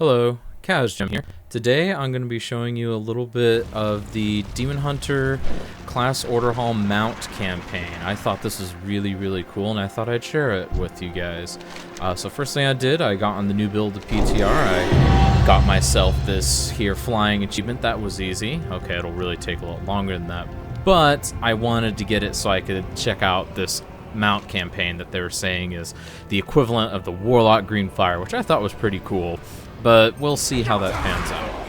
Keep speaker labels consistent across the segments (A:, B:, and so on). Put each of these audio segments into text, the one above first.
A: Hello, Jim here. Today I'm going to be showing you a little bit of the Demon Hunter Class Order Hall Mount campaign. I thought this was really cool and I thought I'd share it with you guys. So first thing I did, I got on the new build of PTR. I got myself this here flying achievement. That was easy. Okay, it'll really take a lot longer than that. But I wanted to get it so I could check out this mount campaign that they were saying is the equivalent of the Warlock Greenfire, which I thought was pretty cool. But we'll see how that pans out.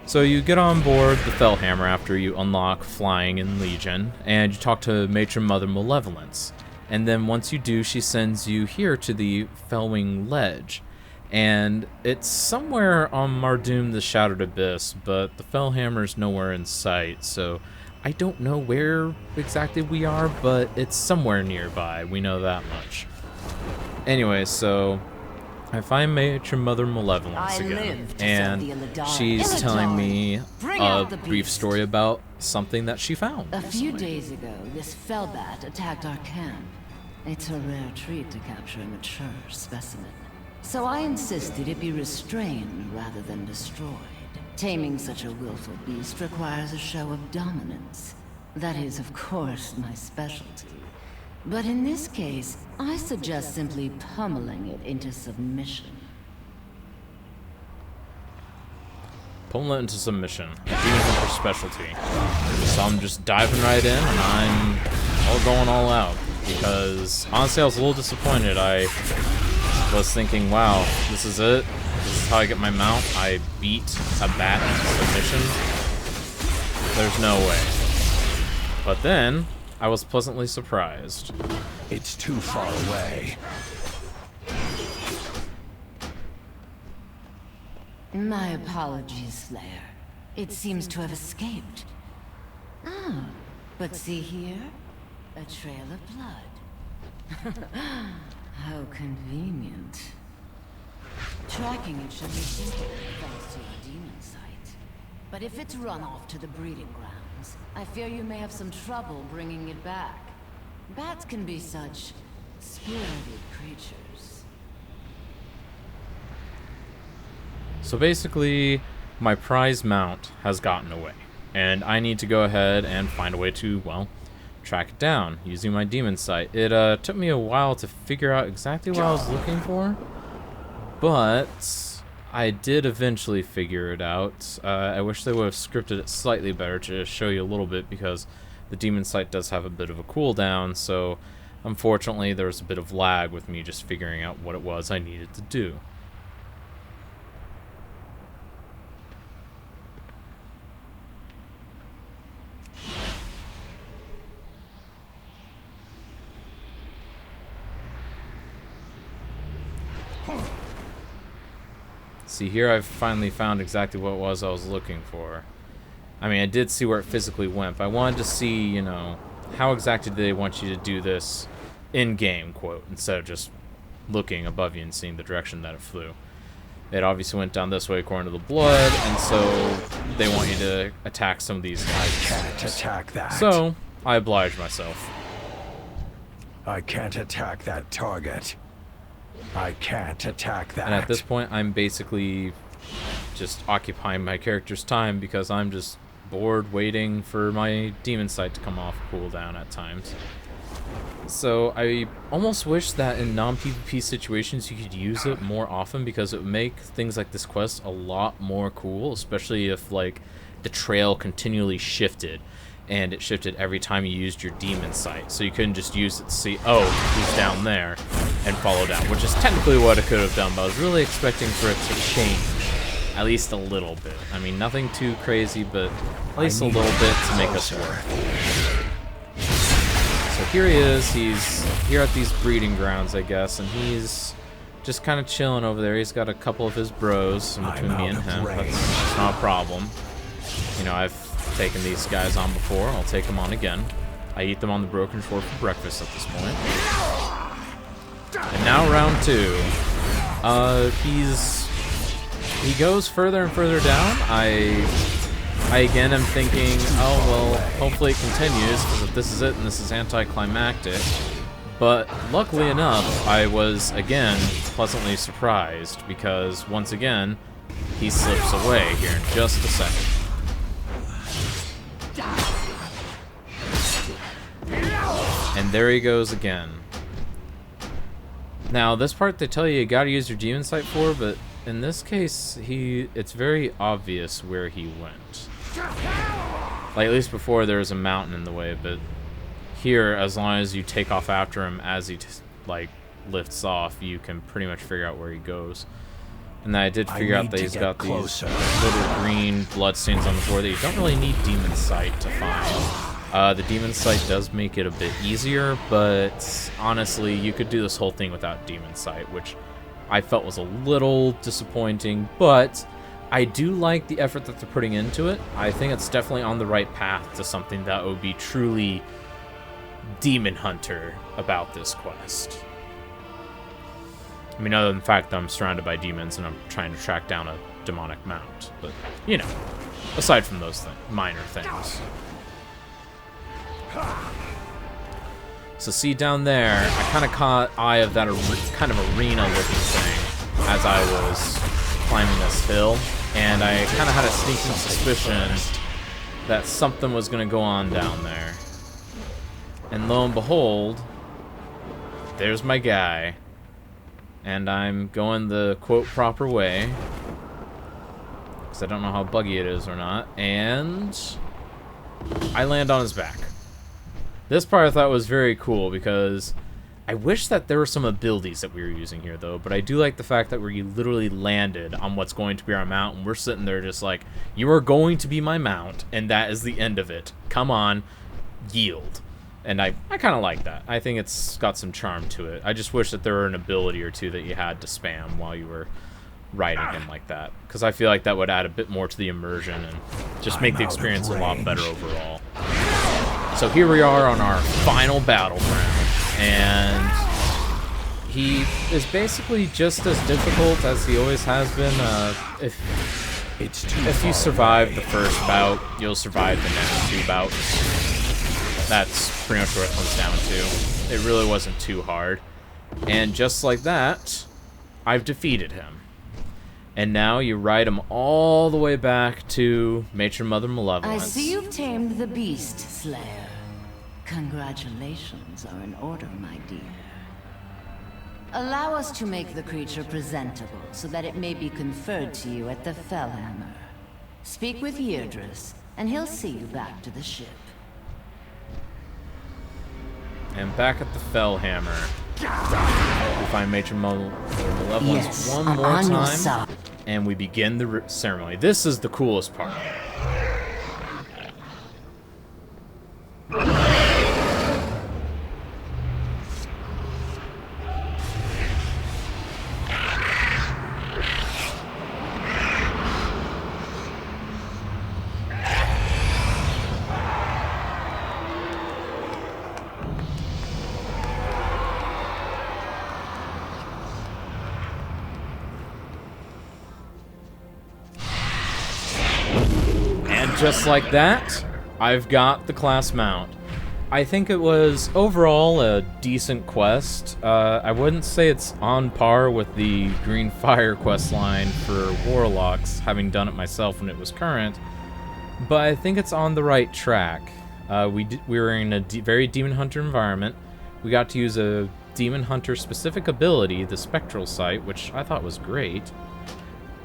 A: So you get on board the Fellhammer after you unlock Flying in Legion, and you talk to Matron Mother Malevolence. And then once you do, she sends you here to the Felwing Ledge. And it's somewhere on Mardoom the Shattered Abyss, but the Fellhammer's nowhere in sight, so I don't know where exactly we are, but it's somewhere nearby. We know that much. Anyway, so I find Matron Mother Malevolence again, and she's telling me a brief story about something that she found.
B: A few days ago, this Fellbat attacked our camp. It's a rare treat to capture a mature specimen. So I insisted it be restrained rather than destroyed. Taming such a willful beast requires a show of dominance. That is, of course, my specialty. But in this case, I suggest simply pummeling it into submission.
A: Pummel it into submission. Demon Hunter specialty. So I'm just diving right in, and I'm going all out. Because, honestly, I was a little disappointed. I was thinking, wow, this is it? This is how I get my mount? I beat a bat into submission? There's no way. But then I was pleasantly surprised.
C: It's too far away.
B: My apologies, Slayer. It seems to have escaped. Ah, but see here? A trail of blood. How convenient. Tracking it should be simple, thanks to your demon sight. But if it's run off to the breeding grounds, I fear you may have some trouble bringing it back. Bats can be such spirited creatures.
A: So basically, my prize mount has gotten away, and I need to go ahead and find a way to, well, track it down using my demon sight. It took me a while to figure out exactly what I was looking for, but I did eventually figure it out. I wish they would have scripted it slightly better to show you a little bit, because the demon sight does have a bit of a cooldown, so unfortunately there was a bit of lag with me just figuring out what it was I needed to do. See, here I've finally found exactly what it was I was looking for. I mean, I did see where it physically went, but I wanted to see, you know, how exactly do they want you to do this in-game, quote, instead of just looking above you and seeing the direction that it flew. It obviously went down this way according to the blood, and so they want you to attack some of these guys.
C: I can't attack that.
A: So, I obliged myself.
C: I can't attack that target. I can't attack that.
A: And at this point, I'm basically just occupying my character's time because I'm just bored waiting for my demon sight to come off cooldown at times. So I almost wish that in non-PvP situations you could use it more often, because it would make things like this quest a lot more cool, especially if like the trail continually shifted. And it shifted every time you used your demon sight. So you couldn't just use it to see, oh, who's down there, and follow down, which is technically what it could have done, but I was really expecting for it to change. At least a little bit. I mean, nothing too crazy, but at least a little bit to make us work. So here he is. He's here at these breeding grounds, I guess, and he's just kind of chilling over there. He's got a couple of his bros in between me and him. That's not a problem. You know, I've taken these guys on before. I'll take them on again. I eat them on the broken shore for breakfast at this point. And now round two. He goes further and further down. I again am thinking, oh well, hopefully it continues, because if this is it and this is anticlimactic. But luckily enough, I was, again, pleasantly surprised, because, once again, he slips away here in just a second. And there he goes again. Now, this part they tell you gotta use your demon sight for, but in this case, it's very obvious where he went. Like, at least before there was a mountain in the way, but here, as long as you take off after him as he, like, lifts off, you can pretty much figure out where he goes. And then I did figure out that he's got these little green bloodstains on the floor that you don't really need demon sight to find. The demon sight does make it a bit easier, but honestly, you could do this whole thing without demon sight, which I felt was a little disappointing, but I do like the effort that they're putting into it. I think it's definitely on the right path to something that would be truly Demon Hunter about this quest. I mean, other than the fact that I'm surrounded by demons and I'm trying to track down a demonic mount. But, you know, aside from those minor things. So see down there, I kind of caught eye of that kind of arena-looking thing as I was climbing this hill. And I kind of had a sneaking suspicion that something was going to go on down there. And lo and behold, there's my guy. And I'm going the, quote, proper way. Because I don't know how buggy it is or not. And I land on his back. This part I thought was very cool because I wish that there were some abilities that we were using here, though. But I do like the fact that we literally landed on what's going to be our mount. And we're sitting there just like, you are going to be my mount. And that is the end of it. Come on, yield. And I kind of like that. I think it's got some charm to it. I just wish that there were an ability or two that you had to spam while you were riding him like that. Because I feel like that would add a bit more to the immersion and just make the experience a lot better overall. So here we are on our final battleground. And he is basically just as difficult as he always has been. If you survive the first bout, you'll survive the next 2 bouts. That's pretty much what it comes down to. It really wasn't too hard. And just like that, I've defeated him. And now you ride him all the way back to Matron Mother Malevolence.
B: I see you've tamed the Beast Slayer. Congratulations are in order, my dear. Allow us to make the creature presentable so that it may be conferred to you at the Felhammer. Speak with Yrdris, and he'll see you back to the ship.
A: And back at the Felhammer, we find Matron Mother Malevolence one more time, and we begin the ceremony. This is the coolest part. Just like that, I've got the class mount. I think it was overall a decent quest. I wouldn't say it's on par with the Green Fire quest line for Warlocks, having done it myself when it was current, but I think it's on the right track. We were in a very Demon Hunter environment. We got to use a Demon Hunter specific ability, the Spectral Sight, which I thought was great.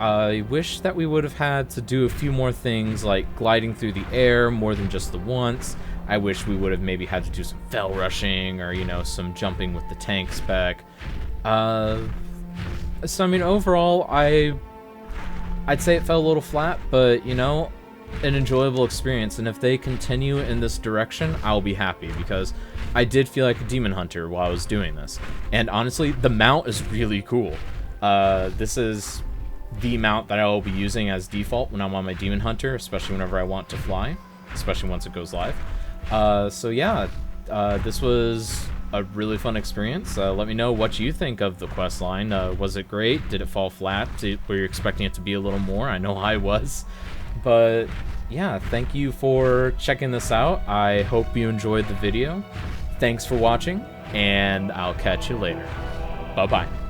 A: I wish that we would have had to do a few more things like gliding through the air more than just the once. I wish we would have maybe had to do some fell rushing or, you know, some jumping with the tank spec. So, I mean, overall, I'd say it fell a little flat, but, you know, an enjoyable experience. And if they continue in this direction, I'll be happy because I did feel like a Demon Hunter while I was doing this. And honestly, the mount is really cool. This is the mount that I will be using as default when I'm on my Demon Hunter, especially whenever I want to fly, especially once it goes live. So yeah, this was a really fun experience. Let me know what you think of the quest line. Was it great? Did it fall flat? Were you expecting it to be a little more? I know I was. But yeah, thank you for checking this out. I hope you enjoyed the video. Thanks for watching, and I'll catch you later. Bye-bye.